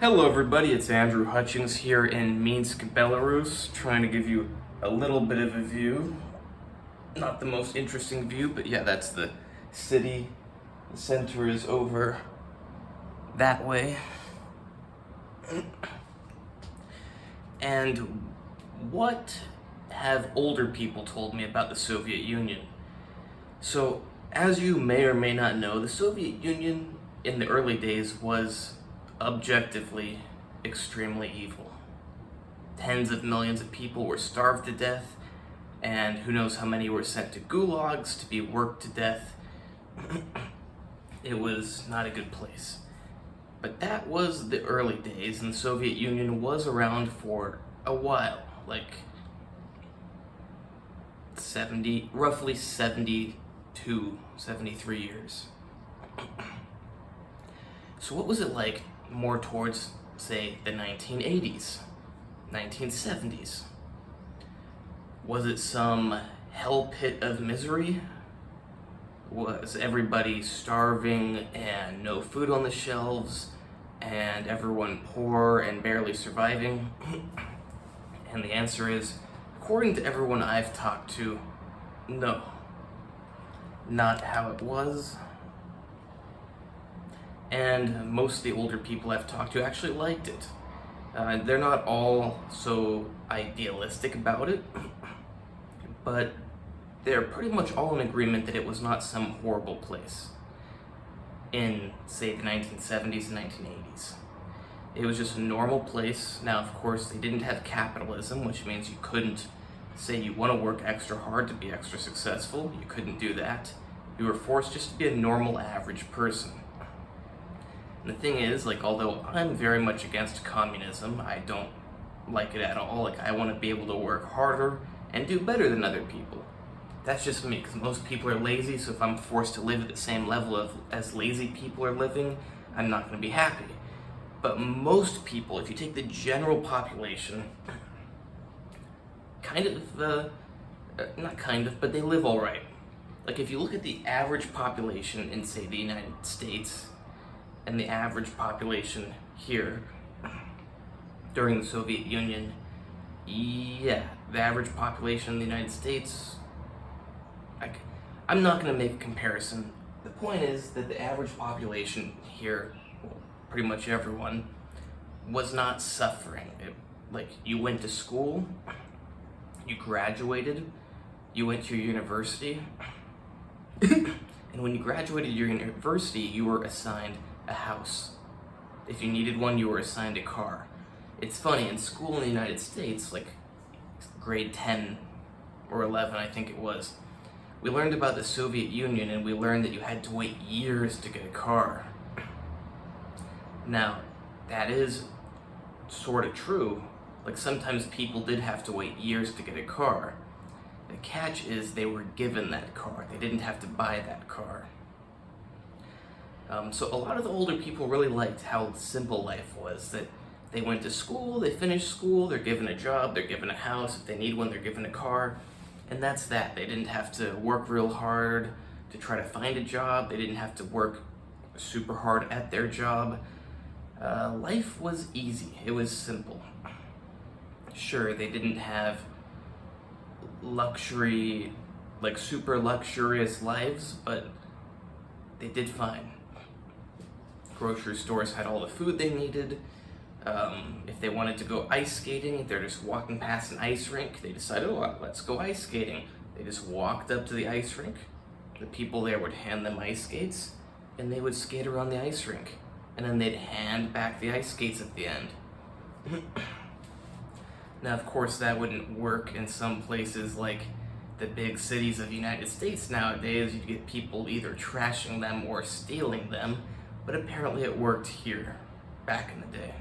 Hello everybody, it's Andrew Hutchings here in Minsk, Belarus, trying to give you a little bit of a view. Not the most interesting view, but yeah, that's the city. The center is over that way. And what have older people told me about the Soviet Union? So, as you may or may not know, the Soviet Union in the early days was objectively extremely evil. Tens of millions of people were starved to death, and who knows how many were sent to gulags to be worked to death. It was not a good place. But that was the early days, and the Soviet Union was around for a while, like roughly 72, 73 years. So what was it like more towards, say, the 1980s, 1970s? Was it some hell pit of misery? Was everybody starving and no food on the shelves, and everyone poor and barely surviving? And the answer is, according to everyone I've talked to, no. Not how it was. And most of the older people I've talked to actually liked it. They're not all so idealistic about it, but they're pretty much all in agreement that it was not some horrible place in, say, the 1970s and 1980s. It was just a normal place. Now, of course, they didn't have capitalism, which means you couldn't say you want to work extra hard to be extra successful. You couldn't do that. You were forced just to be a normal, average person. And the thing is, although I'm very much against communism, I don't like it at all. I want to be able to work harder and do better than other people. That's just me, because most people are lazy, so if I'm forced to live at the same level as lazy people are living, I'm not going to be happy. But most people, if you take the general population, but they live all right. If you look at the average population in, say, the United States, and the average population here during the Soviet Union, yeah, the average population in the United States, I'm not going to make a comparison. The point is that the average population here, well, pretty much everyone, was not suffering. You went to school, you graduated, you went to your university, and when you graduated your university, you were assigned a house. If you needed one, you were assigned a car. It's funny, in school in the United States, grade 10 or 11, I think it was, we learned about the Soviet Union, and we learned that you had to wait years to get a car. Now, that is sort of true. Sometimes people did have to wait years to get a car. The catch is they were given that car. They didn't have to buy that car. So a lot of the older people really liked how simple life was, that they went to school, they finished school, they're given a job, they're given a house, if they need one, they're given a car, and that's that. They didn't have to work real hard to try to find a job, they didn't have to work super hard at their job. Life was easy, it was simple. Sure, they didn't have luxury, super luxurious lives, but they did fine. Grocery stores had all the food they needed. If they wanted to go ice skating, if they're just walking past an ice rink, they decided, let's go ice skating. They just walked up to the ice rink. The people there would hand them ice skates, and they would skate around the ice rink. And then they'd hand back the ice skates at the end. Now, of course, that wouldn't work in some places like the big cities of the United States nowadays. You'd get people either trashing them or stealing them. But apparently it worked here, back in the day.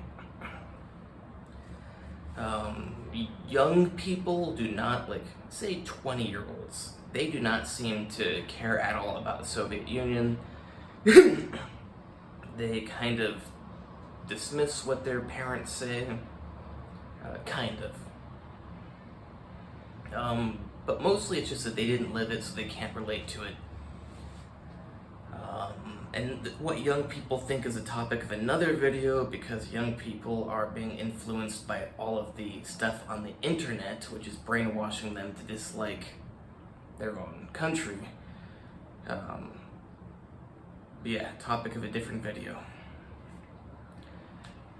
Young people do not, say 20-year-olds, they do not seem to care at all about the Soviet Union. They kind of dismiss what their parents say, kind of. But mostly it's just that they didn't live it, so they can't relate to it. And what young people think is a topic of another video, because young people are being influenced by all of the stuff on the internet, which is brainwashing them to dislike their own country. Yeah, topic of a different video.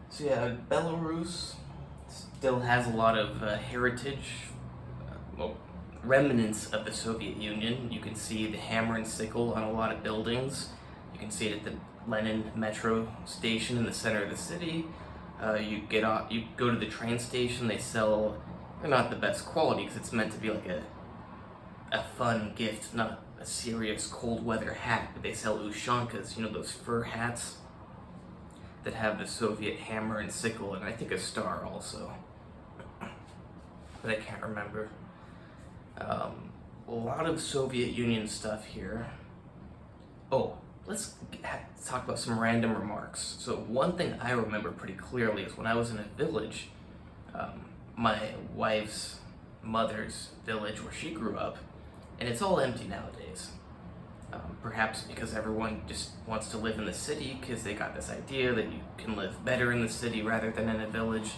So yeah, Belarus still has a lot of heritage, remnants of the Soviet Union. You can see the hammer and sickle on a lot of buildings. You can see it at the Lenin metro station in the center of the city. You go to the train station. They sell, they're not the best quality because it's meant to be like a fun gift, not a serious cold weather hat. But they sell ushankas, you know, those fur hats that have the Soviet hammer and sickle, and I think a star also, but I can't remember. A lot of Soviet Union stuff here. Oh, let's talk about some random remarks. So one thing I remember pretty clearly is when I was in a village, my wife's mother's village where she grew up, and it's all empty nowadays. Perhaps because everyone just wants to live in the city because they got this idea that you can live better in the city rather than in a village.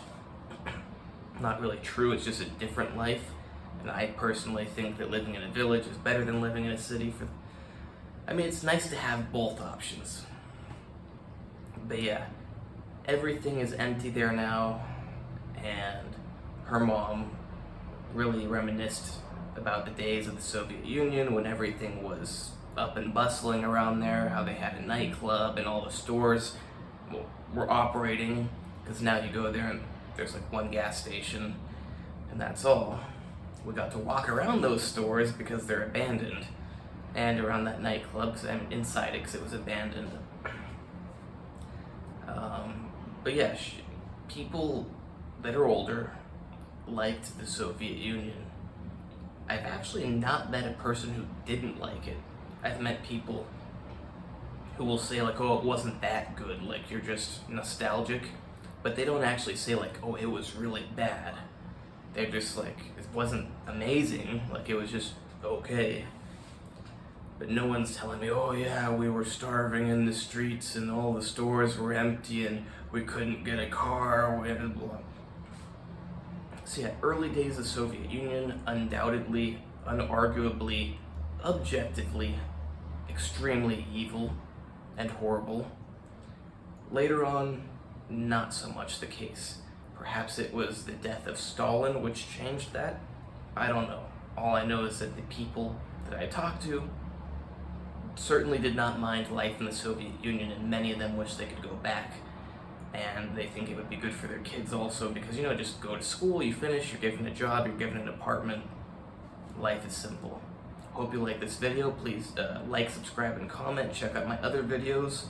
Not really true, it's just a different life. And I personally think that living in a village is better than living in a city. I mean, it's nice to have both options. But yeah, everything is empty there now, and her mom really reminisced about the days of the Soviet Union when everything was up and bustling around there, how they had a nightclub and all the stores were operating, because now you go there and there's like one gas station and that's all. We got to walk around those stores because they're abandoned, and around that nightclub because I'm inside it because it was abandoned. But yeah, people that are older liked the Soviet Union. I've actually not met a person who didn't like it. I've met people who will say like, oh, it wasn't that good, like you're just nostalgic, but they don't actually say like, oh, it was really bad. They're just like, it wasn't amazing, like it was just okay. But no one's telling me, oh yeah, we were starving in the streets and all the stores were empty and we couldn't get a car, and blah. So yeah, early days of the Soviet Union, undoubtedly, unarguably, objectively, extremely evil and horrible. Later on, not so much the case. Perhaps it was the death of Stalin which changed that. I don't know. All I know is that the people that I talked to certainly did not mind life in the Soviet Union, and many of them wish they could go back. And they think it would be good for their kids also because, you know, just go to school, you finish, you're given a job, you're given an apartment. Life is simple. Hope you like this video. Please like, subscribe, and comment. Check out my other videos.